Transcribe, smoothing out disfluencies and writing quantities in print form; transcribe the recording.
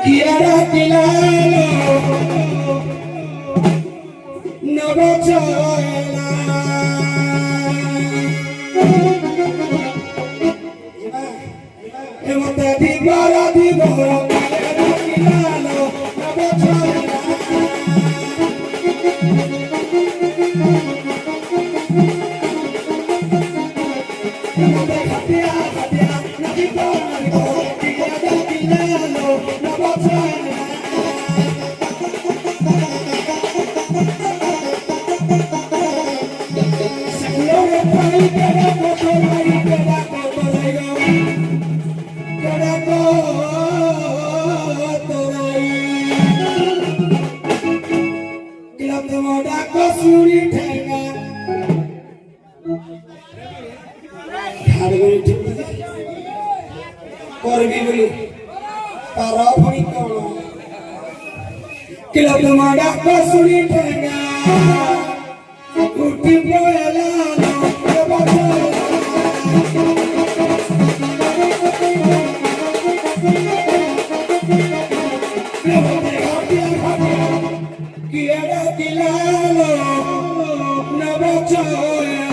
Quiero alquilarlo, no bochola. Hemos te digo, quiero alquilarlo, no bochola. No te jatea, no te importa, quiero alquilarlo, no bochola. Korbi beli, para puni kau. Kalau pemada kasuri tengah, uti bola no kebaca. Quiero alquilarlo, no bochola.